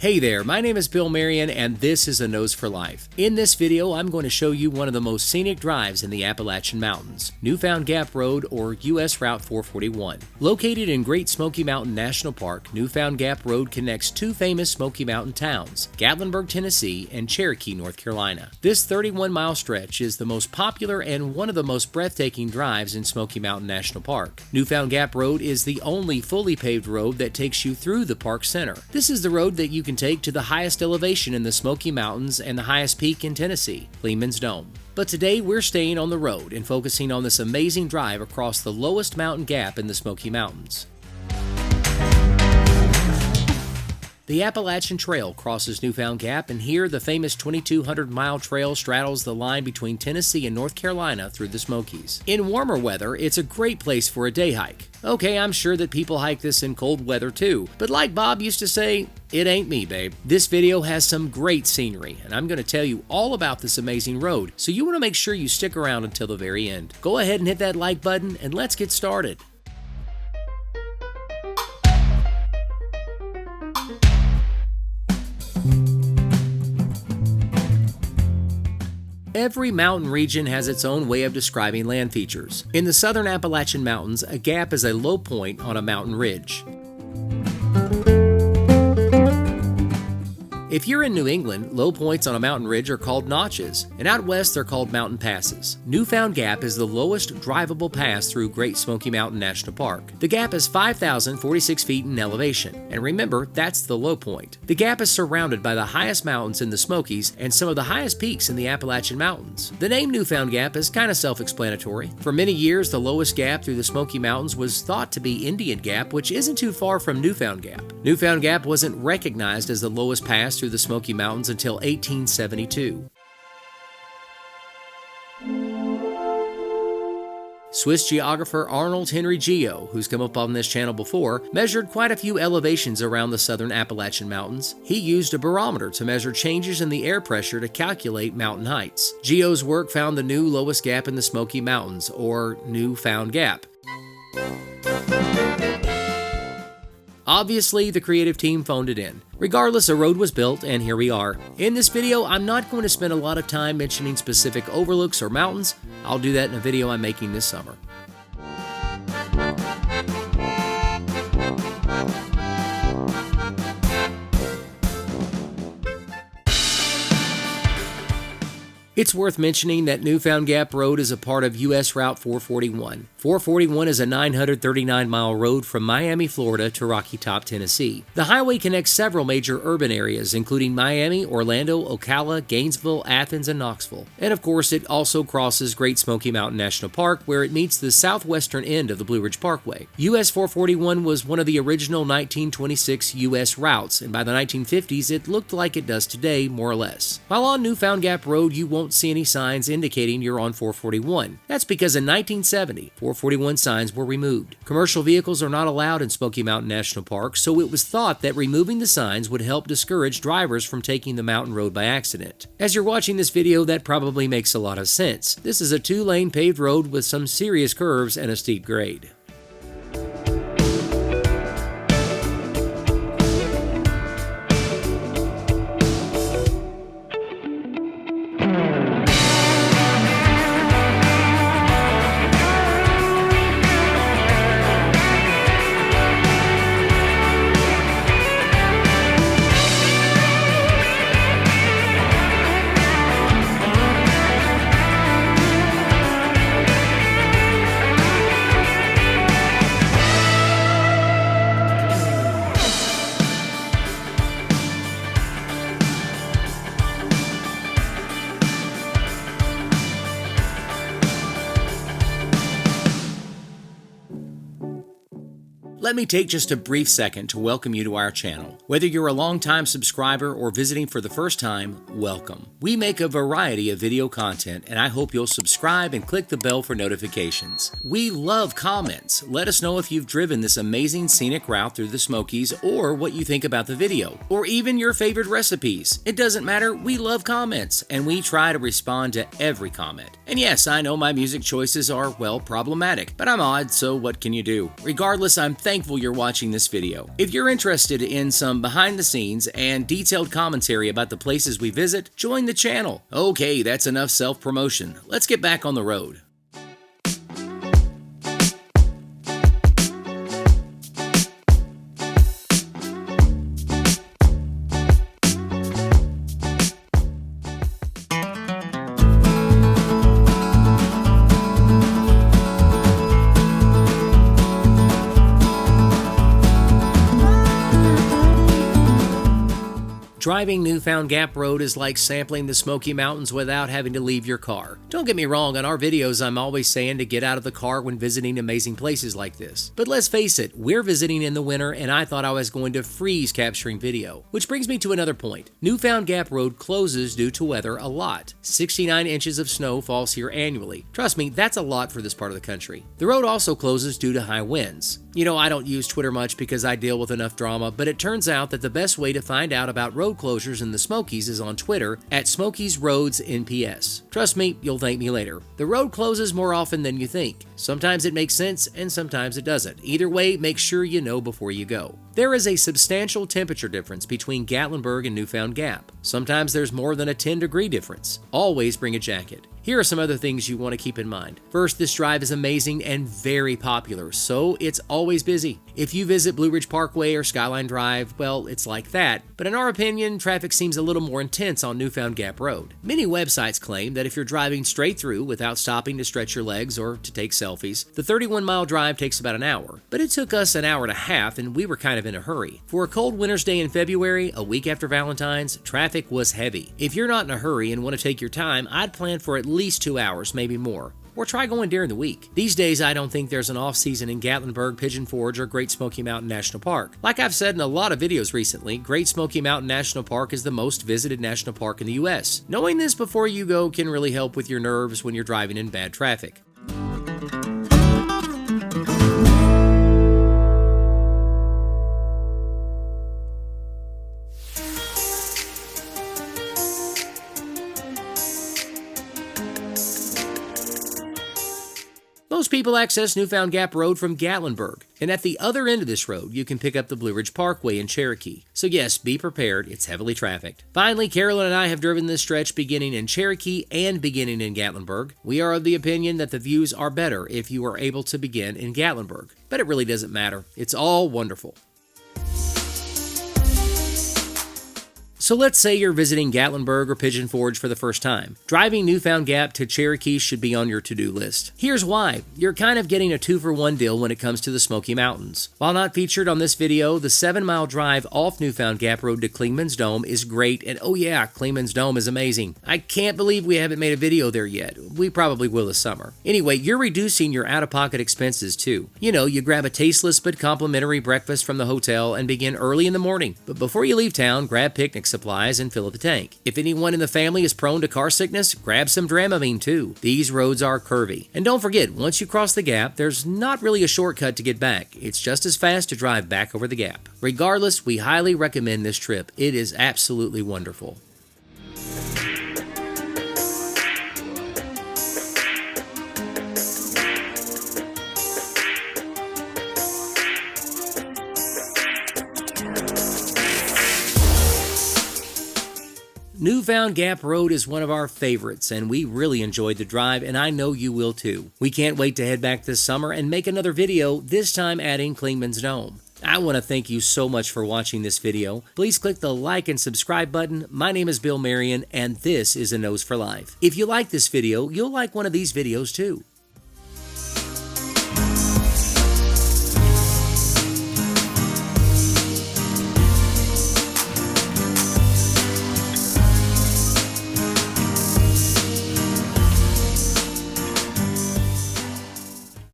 Hey there, my name is Bill Marion and this is A Nose for Life. In this video, I'm going to show you one of the most scenic drives in the Appalachian Mountains, Newfound Gap Road or US Route 441. Located in Great Smoky Mountain National Park, Newfound Gap Road connects two famous Smoky Mountain towns, Gatlinburg, Tennessee and Cherokee, North Carolina. This 31-mile stretch is the most popular and one of the most breathtaking drives in Smoky Mountain National Park. Newfound Gap Road is the only fully paved road that takes you through the park center. This is the road that you can take to the highest elevation in the Smoky Mountains and the highest peak in Tennessee, Lehman's Dome. But today we're staying on the road and focusing on this amazing drive across the lowest mountain gap in the Smoky Mountains. The Appalachian Trail crosses Newfound Gap, and here the famous 2,200-mile trail straddles the line between Tennessee and North Carolina through the Smokies. In warmer weather, it's a great place for a day hike. Okay, I'm sure that people hike this in cold weather too, but like Bob used to say, it ain't me, babe. This video has some great scenery, and I'm going to tell you all about this amazing road, so you want to make sure you stick around until the very end. Go ahead and hit that like button, and let's get started. Every mountain region has its own way of describing land features. In the southern Appalachian Mountains, a gap is a low point on a mountain ridge. If you're in New England, low points on a mountain ridge are called notches, and out west they're called mountain passes. Newfound Gap is the lowest drivable pass through Great Smoky Mountain National Park. The gap is 5,046 feet in elevation, and remember, that's the low point. The gap is surrounded by the highest mountains in the Smokies and some of the highest peaks in the Appalachian Mountains. The name Newfound Gap is kind of self-explanatory. For many years, the lowest gap through the Smoky Mountains was thought to be Indian Gap, which isn't too far from Newfound Gap. Newfound Gap wasn't recognized as the lowest pass through the Smoky Mountains until 1872. Swiss geographer Arnold Guyot, who's come up on this channel before, measured quite a few elevations around the southern Appalachian Mountains. He used a barometer to measure changes in the air pressure to calculate mountain heights. Guyot's work found the new lowest gap in the Smoky Mountains, or Newfound Gap. Obviously, the creative team phoned it in. Regardless, a road was built, and here we are. In this video, I'm not going to spend a lot of time mentioning specific overlooks or mountains. I'll do that in a video I'm making this summer. It's worth mentioning that Newfound Gap Road is a part of US Route 441. 441 is a 939-mile road from Miami, Florida to Rocky Top, Tennessee. The highway connects several major urban areas, including Miami, Orlando, Ocala, Gainesville, Athens, and Knoxville. And of course, it also crosses Great Smoky Mountain National Park, where it meets the southwestern end of the Blue Ridge Parkway. US 441 was one of the original 1926 US routes, and by the 1950s, it looked like it does today, more or less. While on Newfound Gap Road, you won't see any signs indicating you're on 441. That's because in 1970, 441 signs were removed. Commercial vehicles are not allowed in Smoky Mountain National Park, so it was thought that removing the signs would help discourage drivers from taking the mountain road by accident. As you're watching this video, that probably makes a lot of sense. This is a two-lane paved road with some serious curves and a steep grade. Let me take just a brief second to welcome you to our channel. Whether you're a longtime subscriber or visiting for the first time, welcome. We make a variety of video content, and I hope you'll subscribe and click the bell for notifications. We love comments. Let us know if you've driven this amazing scenic route through the Smokies or what you think about the video, or even your favorite recipes. It doesn't matter, we love comments, and we try to respond to every comment. And yes, I know my music choices are, well, problematic, but I'm odd, so what can you do? Regardless, I'm thankful thankful you're watching this video. If you're interested in some behind the scenes and detailed commentary about the places we visit, join the channel. Okay, that's enough self-promotion. Let's get back on the road. Driving Newfound Gap Road is like sampling the Smoky Mountains without having to leave your car. Don't get me wrong, on our videos I'm always saying to get out of the car when visiting amazing places like this. But let's face it, we're visiting in the winter and I thought I was going to freeze capturing video. Which brings me to another point. Newfound Gap Road closes due to weather a lot. 69 inches of snow falls here annually. Trust me, that's a lot for this part of the country. The road also closes due to high winds. You know, I don't use Twitter much because I deal with enough drama, but it turns out that the best way to find out about road closures in the Smokies is on Twitter at Smokies Roads NPS. Trust me, you'll thank me later. The road closes more often than you think. Sometimes it makes sense and sometimes it doesn't. Either way, make sure you know before you go. There is a substantial temperature difference between Gatlinburg and Newfound Gap. Sometimes there's more than a 10-degree difference. Always bring a jacket. Here are some other things you want to keep in mind. First, this drive is amazing and very popular, so it's always busy. If you visit Blue Ridge Parkway or Skyline Drive, well, it's like that, but in our opinion, traffic seems a little more intense on Newfound Gap Road. Many websites claim that if you're driving straight through without stopping to stretch your legs or to take selfies, the 31-mile drive takes about an hour. But it took us an hour and a half, and we were kind of in a hurry. For a cold winter's day in February, a week after Valentine's, traffic was heavy. If you're not in a hurry and want to take your time, I'd plan for at least 2 hours, maybe more. Or try going during the week. These days, I don't think there's an off-season in Gatlinburg, Pigeon Forge, or Great Smoky Mountain National Park. Like I've said in a lot of videos recently, Great Smoky Mountain National Park is the most visited national park in the U.S. Knowing this before you go can really help with your nerves when you're driving in bad traffic. Most people access Newfound Gap Road from Gatlinburg, and at the other end of this road, you can pick up the Blue Ridge Parkway in Cherokee. So yes, be prepared, it's heavily trafficked. Finally, Carolyn and I have driven this stretch beginning in Cherokee and beginning in Gatlinburg. We are of the opinion that the views are better if you are able to begin in Gatlinburg, but it really doesn't matter. It's all wonderful. So let's say you're visiting Gatlinburg or Pigeon Forge for the first time. Driving Newfound Gap to Cherokee should be on your to-do list. Here's why. You're kind of getting a 2-for-1 deal when it comes to the Smoky Mountains. While not featured on this video, the 7-mile drive off Newfound Gap Road to Clingman's Dome is great, and oh yeah, Clingman's Dome is amazing. I can't believe we haven't made a video there yet. We probably will this summer. Anyway, you're reducing your out-of-pocket expenses too. You know, you grab a tasteless but complimentary breakfast from the hotel and begin early in the morning. But before you leave town, grab picnic supplies and fill up the tank. If anyone in the family is prone to car sickness, grab some Dramamine too. These roads are curvy. And don't forget, once you cross the gap, there's not really a shortcut to get back. It's just as fast to drive back over the gap. Regardless, we highly recommend this trip. It is absolutely wonderful. Newfound Gap Road is one of our favorites, and we really enjoyed the drive, and I know you will too. We can't wait to head back this summer and make another video, this time adding Clingman's Dome. I want to thank you so much for watching this video. Please click the like and subscribe button. My name is Bill Marion, and this is A Nose for Life. If you like this video, you'll like one of these videos too.